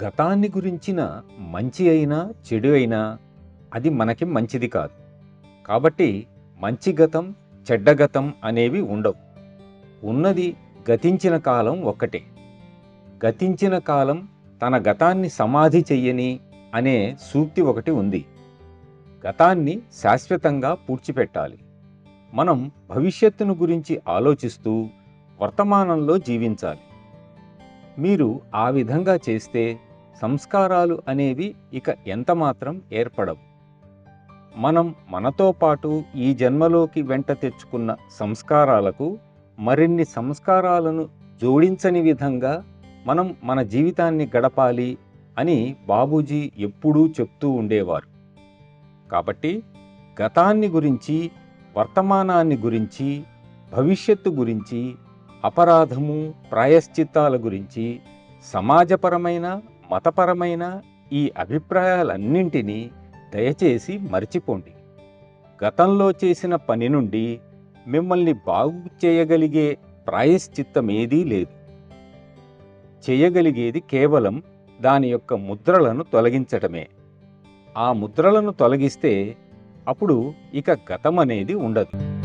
గతాన్ని గురించిన మంచి అయినా, చెడు అయినా అది మనకి మంచిది కాదు. కాబట్టి మంచి గతం, చెడ్డ గతం అనేవి ఉండవు. ఉన్నది గతించిన కాలం ఒక్కటే. గతించిన కాలం తన గతాన్ని సమాధి చెయ్యని అనే సూక్తి ఒకటి ఉంది. గతాన్ని శాశ్వతంగా పూడ్చిపెట్టాలి. మనం భవిష్యత్తును గురించి ఆలోచిస్తూ వర్తమానంలో జీవించాలి. మీరు ఆ విధంగా చేస్తే సంస్కారాలు అనేవి ఇక ఎంతమాత్రం ఏర్పడవు. మనం మనతో పాటు ఈ జన్మలోకి వెంట తెచ్చుకున్న సంస్కారాలకు మరిన్ని సంస్కారాలను జోడించని విధంగా మనం మన జీవితాన్ని గడపాలి అని బాబూజీ ఎప్పుడూ చెప్తూ ఉండేవారు. కాబట్టి గతాన్ని గురించి, వర్తమానాన్ని గురించి, భవిష్యత్తు గురించి, అపరాధము, ప్రాయశ్చిత్తాల గురించి, సమాజపరమైన, మతపరమైన ఈ అభిప్రాయాలన్నింటినీ దయచేసి మర్చిపోండి. గతంలో చేసిన పని నుండి మిమ్మల్ని బాగు చేయగలిగే ప్రాయశ్చిత్తమేదీ లేదు. చేయగలిగేది కేవలం దాని యొక్క ముద్రలను తొలగించటమే. ఆ ముద్రలను తొలగిస్తే అప్పుడు ఇక గతం అనేది ఉండదు.